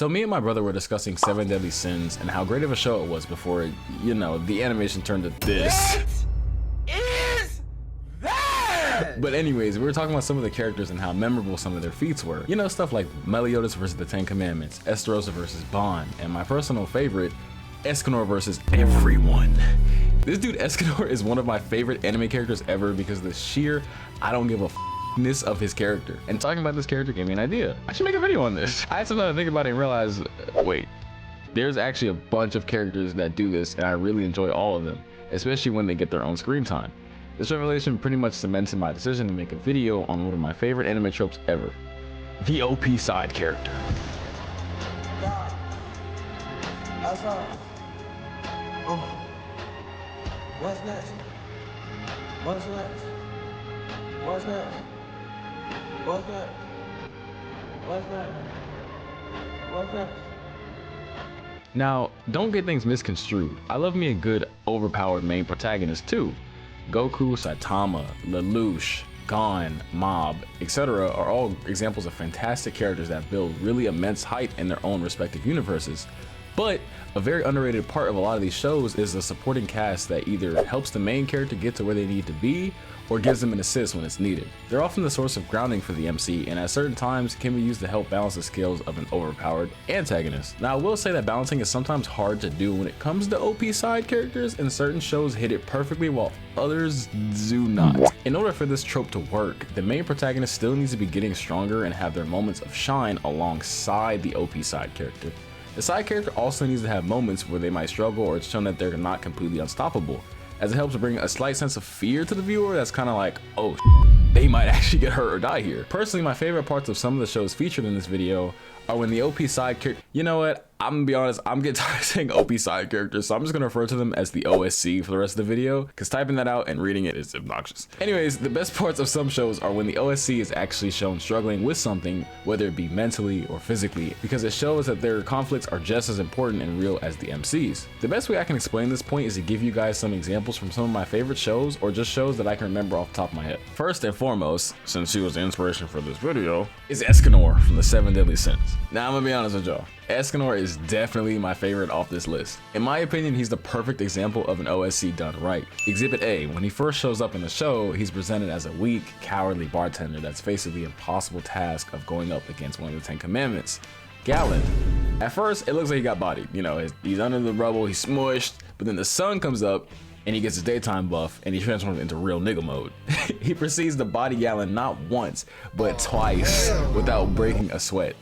So me and my brother were discussing Seven Deadly Sins and how great of a show it was before, you know, the animation turned to this. What is that? But anyways, we were talking about some of the characters and how memorable some of their feats were. You know, stuff like Meliodas versus the Ten Commandments, Estarossa versus Bond, and my personal favorite, Escanor versus everyone. This dude Escanor is one of my favorite anime characters ever because of the sheer I don't give a ness of his character. And talking about this character gave me an idea. I should make a video on this. I had some time to think about it and realize, wait, there's actually a bunch of characters that do this and I really enjoy all of them, especially when they get their own screen time. This revelation pretty much cemented my decision to make a video on one of my favorite anime tropes ever, the OP side character. What's next? What's next? What's next? What's next? What's next? What's next? Now, don't get things misconstrued. I love me a good overpowered main protagonist too. Goku, Saitama, Lelouch, Gon, Mob, etc. are all examples of fantastic characters that build really immense height in their own respective universes. But a very underrated part of a lot of these shows is the supporting cast that either helps the main character get to where they need to be or gives them an assist when it's needed. They're often the source of grounding for the MC and at certain times can be used to help balance the skills of an overpowered antagonist. Now I will say that balancing is sometimes hard to do when it comes to OP side characters, and certain shows hit it perfectly while others do not. In order for this trope to work, the main protagonist still needs to be getting stronger and have their moments of shine alongside the OP side character. The side character also needs to have moments where they might struggle or it's shown that they're not completely unstoppable, as it helps bring a slight sense of fear to the viewer that's kind of like, oh, they might actually get hurt or die here. Personally, my favorite parts of some of the shows featured in this video are when the OP side character, you know what, I'm gonna be honest, I'm getting tired of saying OP side characters, so I'm just gonna refer to them as the OSC for the rest of the video, because typing that out and reading it is obnoxious. Anyways, the best parts of some shows are when the OSC is actually shown struggling with something, whether it be mentally or physically, because it shows that their conflicts are just as important and real as the MCs. The best way I can explain this point is to give you guys some examples from some of my favorite shows, or just shows that I can remember off the top of my head. First and foremost, since she was the inspiration for this video, is Escanor from the Seven Deadly Sins. Now I'm gonna be honest with y'all, Escanor is definitely my favorite off this list. In my opinion, he's the perfect example of an OSC done right. Exhibit A, when he first shows up in the show, he's presented as a weak, cowardly bartender that's facing the impossible task of going up against one of the 10 Commandments, Galen. At first, it looks like he got bodied. You know, he's under the rubble, he's smushed, but then the sun comes up and he gets his daytime buff and he transforms into real nigga mode. He proceeds to body Galen not once, but twice without breaking a sweat.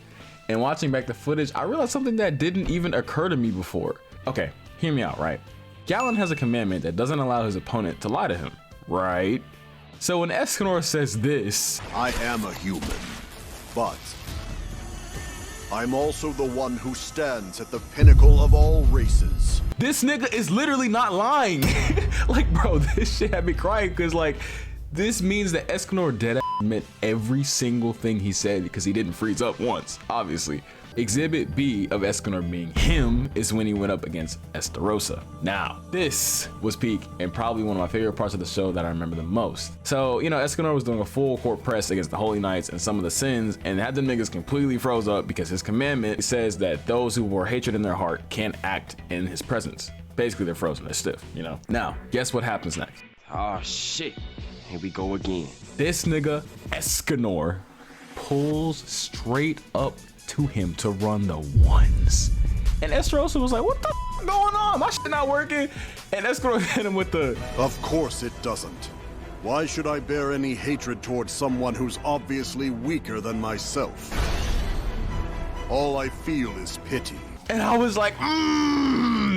And watching back the footage, I realized something that didn't even occur to me before. Okay, hear me out, right? Galen has a commandment that doesn't allow his opponent to lie to him, right? So when Escanor says this, I am a human, but I'm also the one who stands at the pinnacle of all races. This nigga is literally not lying. Like, bro, this shit had me crying because, like, this means that Escanor dead meant every single thing he said because he didn't freeze up once, obviously. Exhibit B of Escanor being him is when he went up against Estarossa. Now, this was peak and probably one of my favorite parts of the show that I remember the most. So, you know, Escanor was doing a full court press against the Holy Knights and some of the sins and had them niggas completely froze up because his commandment says that those who bore hatred in their heart can't act in his presence. Basically, they're frozen, they're stiff, you know? Now, guess what happens next? Oh shit, here we go again. This nigga, Escanor, pulls straight up to him to run the ones. And Estarossa was like, what the f going on? My shit not working. And Escanor hit him with the, Of course it doesn't. Why should I bear any hatred towards someone who's obviously weaker than myself? All I feel is pity. and I was like,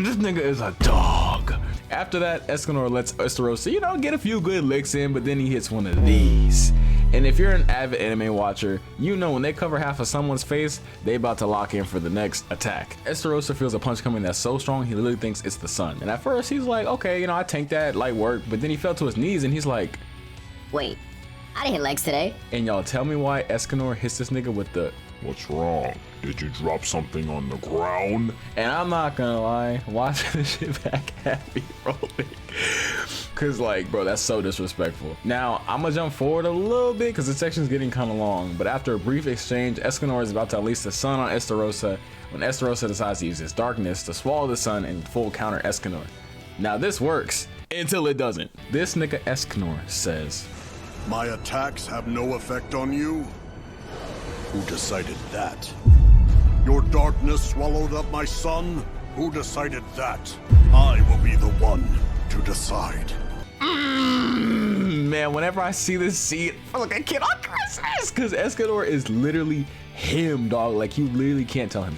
this nigga is a dog. After that, Escanor lets Estarossa, you know, get a few good licks in, but then he hits one of these. And if you're an avid anime watcher, you know when they cover half of someone's face, they about to lock in for the next attack. Estarossa feels a punch coming that's so strong, he literally thinks it's the sun. And at first he's like, okay, you know, I tanked that, light work, but then he fell to his knees and he's like, wait, I didn't hit legs today. and y'all tell me why Escanor hits this nigga with the, What's wrong? Did you drop something on the ground? and I'm not gonna lie, watching this shit back had me rolling. Cause like, bro, that's so disrespectful. Now, I'm gonna jump forward a little bit cause the section's getting kind of long, but after a brief exchange, Escanor is about to unleash the sun on Estarossa when Estarossa decides to use his darkness to swallow the sun and full counter Escanor. Now this works until it doesn't. This nigga Escanor says, My attacks have no effect on you? Who decided that? Your darkness swallowed up my sun? Who decided that? I will be the one to decide. Man, whenever I see this scene, I feel like I can't Christmas, because Escanor is literally him, dog. Like, you literally can't tell him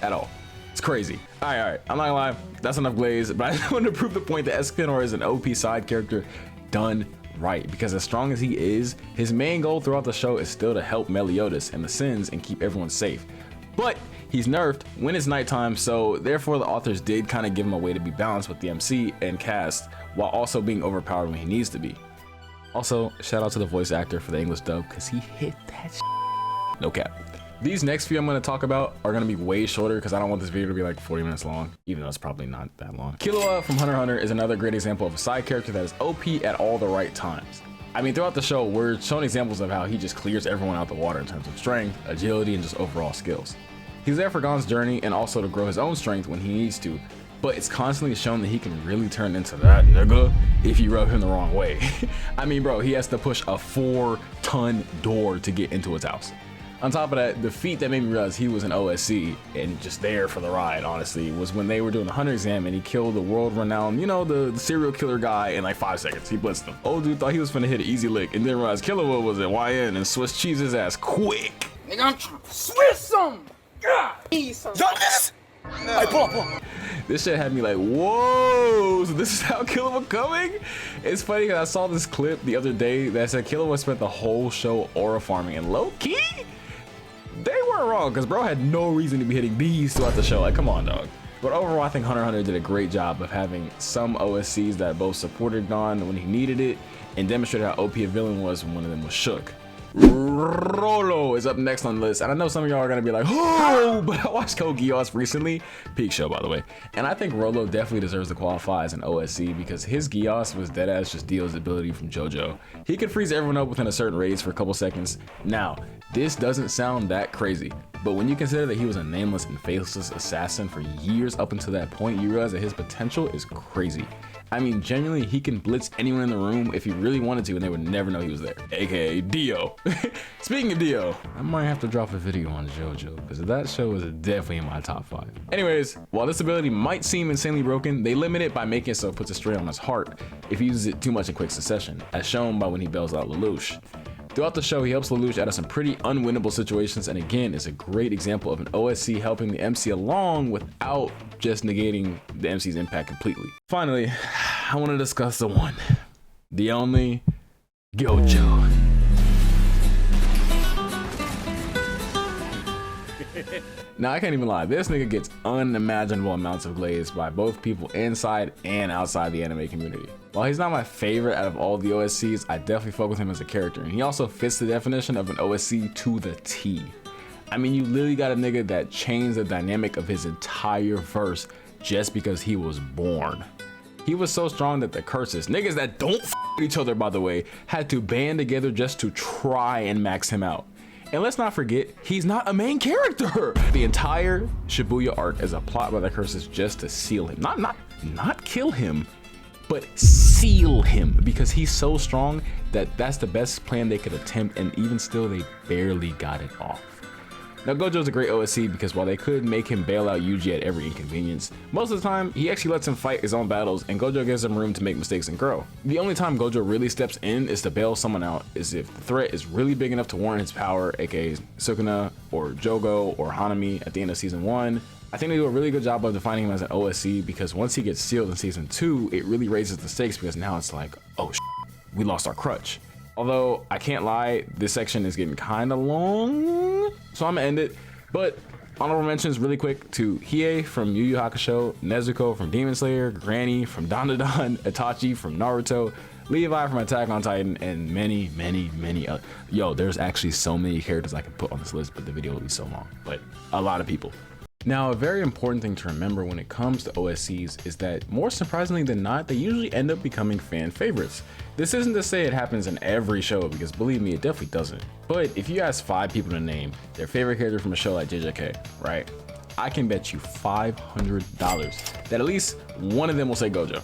at all. It's crazy. All right, I'm not gonna lie, that's enough glaze, but I just wanted to prove the point that Escanor is an OP side character done right, because as strong as he is, his main goal throughout the show is still to help Meliodas and the Sins and keep everyone safe. But he's nerfed when it's nighttime, so therefore the authors did kind of give him a way to be balanced with the MC and cast, while also being overpowered when he needs to be. Also, shout out to the voice actor for the English dub, because he hit that shit. No cap. These next few I'm going to talk about are going to be way shorter, because I don't want this video to be like 40 minutes long, even though it's probably not that long. Killua from Hunter x Hunter is another great example of a side character that is OP at all the right times. I mean, throughout the show, we're shown examples of how he just clears everyone out the water in terms of strength, agility, and just overall skills. He's there for Gon's journey and also to grow his own strength when he needs to, but it's constantly shown that he can really turn into that nigga if you rub him the wrong way. I mean, bro, he has to push a 4-ton door to get into his house. On top of that, the feat that made me realize he was an OSC and just there for the ride, honestly, was when they were doing the Hunter exam and he killed the world-renowned, you know, the serial killer guy in like 5 seconds. He blitzed him. Old dude thought he was finna hit an easy lick and didn't realize Killua was at YN and Swiss cheese his ass quick. Nigga, I'm trying to Swiss some. God, need some. Hey, pull up. This shit had me like, whoa, so this is how Killua coming? It's funny because I saw this clip the other day that said Killua spent the whole show aura farming, and low-key, they weren't wrong, because bro had no reason to be hitting these throughout the show. Like, come on, dog. But overall, I think Hunter x Hunter did a great job of having some OSCs that both supported Gon when he needed it and demonstrated how OP a villain was when one of them was shook. Rolo is up next on the list, and I know some of y'all are gonna be like, oh, but I watched Code Geass recently, peak show by the way, and I think Rolo definitely deserves to qualify as an OSC because his Geass was deadass just Dio's ability from JoJo. He could freeze everyone up within a certain radius for a couple seconds. Now, this doesn't sound that crazy, but when you consider that he was a nameless and faceless assassin for years up until that point, you realize that his potential is crazy. I mean, genuinely, he can blitz anyone in the room if he really wanted to, and they would never know he was there, aka Dio. Speaking of Dio, I might have to drop a video on JoJo, because that show is definitely in my top 5. Anyways, while this ability might seem insanely broken, they limit it by making it so it puts a strain on his heart if he uses it too much in quick succession, as shown by when he bails out Lelouch. Throughout the show, he helps Lelouch out of some pretty unwinnable situations, and again, is a great example of an OSC helping the MC along without just negating the MC's impact completely. Finally, I want to discuss the one, the only, Gojo. Now, I can't even lie, this nigga gets unimaginable amounts of glaze by both people inside and outside the anime community. While he's not my favorite out of all the OSCs, I definitely fuck with him as a character, and he also fits the definition of an OSC to the T. I mean, you literally got a nigga that changed the dynamic of his entire verse just because he was born. He was so strong that the curses, niggas that don't f with each other by the way, had to band together just to try and max him out. And let's not forget, he's not a main character. The entire Shibuya arc is a plot by the curses just to seal him. Not kill him, but seal him, because he's so strong that that's the best plan they could attempt, and even still they barely got it off. Now, Gojo's a great OSC because while they could make him bail out Yuji at every inconvenience, most of the time he actually lets him fight his own battles, and Gojo gives him room to make mistakes and grow. The only time Gojo really steps in is to bail someone out is if the threat is really big enough to warrant his power, aka Sukuna or Jogo or Hanami at the end of season 1. I think they do a really good job of defining him as an OSC because once he gets sealed in season 2, it really raises the stakes because now it's like, oh we lost our crutch. Although, I can't lie, this section is getting kind of long, so I'm gonna end it. But honorable mentions really quick to Hehe from Yu Yu Hakusho, Nezuko from Demon Slayer, Granny from Dandadan, Itachi from Naruto, Levi from Attack on Titan, and many other. Yo, there's actually so many characters I could put on this list, but the video will be so long. But a lot of people. Now, a very important thing to remember when it comes to OSCs is that more surprisingly than not, they usually end up becoming fan favorites. This isn't to say it happens in every show, because believe me, it definitely doesn't. But if you ask 5 people to name their favorite character from a show like JJK, right? I can bet you $500 that at least one of them will say Gojo.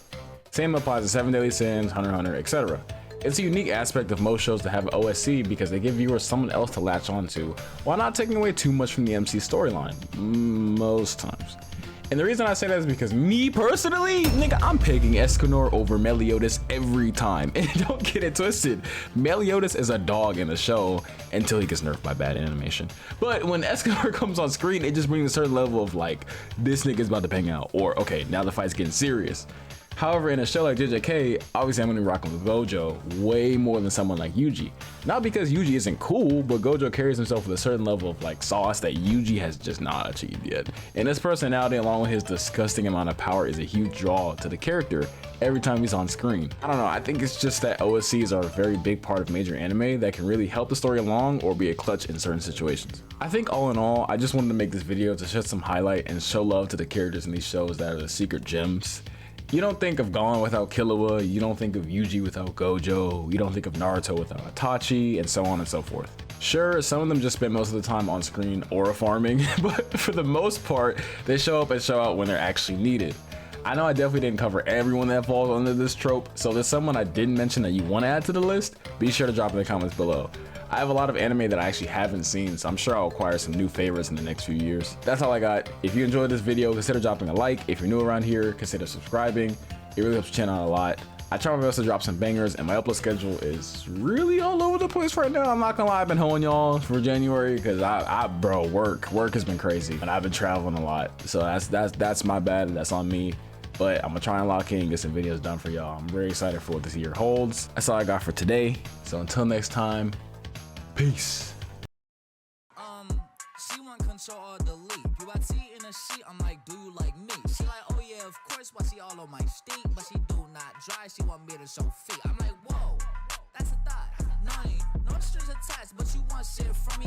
Same applies to 7 Deadly Sins, Hunter x Hunter, etc. It's a unique aspect of most shows to have OSC because they give viewers someone else to latch onto while not taking away too much from the MC storyline, most times. And the reason I say that is because me personally, nigga, I'm picking Escanor over Meliodas every time. And don't get it twisted, Meliodas is a dog in the show until he gets nerfed by bad animation. But when Escanor comes on screen, it just brings a certain level of like, this nigga's about to bang out, or okay, now the fight's getting serious. However, in a show like JJK, obviously I'm gonna be rocking with Gojo way more than someone like Yuji. Not because Yuji isn't cool, but Gojo carries himself with a certain level of like sauce that Yuji has just not achieved yet. And his personality along with his disgusting amount of power is a huge draw to the character every time he's on screen. I don't know, I think it's just that OSCs are a very big part of major anime that can really help the story along or be a clutch in certain situations. I think all in all, I just wanted to make this video to shed some highlight and show love to the characters in these shows that are the secret gems. You don't think of Gon without Killua, you don't think of Yuji without Gojo, you don't think of Naruto without Itachi, and so on and so forth. Sure, some of them just spend most of the time on screen aura farming, but for the most part, they show up and show out when they're actually needed. I know I definitely didn't cover everyone that falls under this trope, so if there's someone I didn't mention that you want to add to the list, be sure to drop in the comments below. I have a lot of anime that I actually haven't seen, so I'm sure I'll acquire some new favorites in the next few years. That's all I got. If you enjoyed this video, consider dropping a like. If you're new around here, consider subscribing. It really helps the channel out a lot. I try my best to drop some bangers, and my upload schedule is really all over the place right now. I'm not gonna lie, I've been hoeing y'all for January because bro, work has been crazy, and I've been traveling a lot. So that's my bad. That's on me. But I'm gonna try and lock in and get some videos done for y'all. I'm very excited for what this year holds. That's all I got for today. So until next time. Peace. She want control or delete. You got tea in a sheet, I'm like, do you like me? She like, oh yeah, of course, why she all on my steak? But she do not dry, she want me to show feet.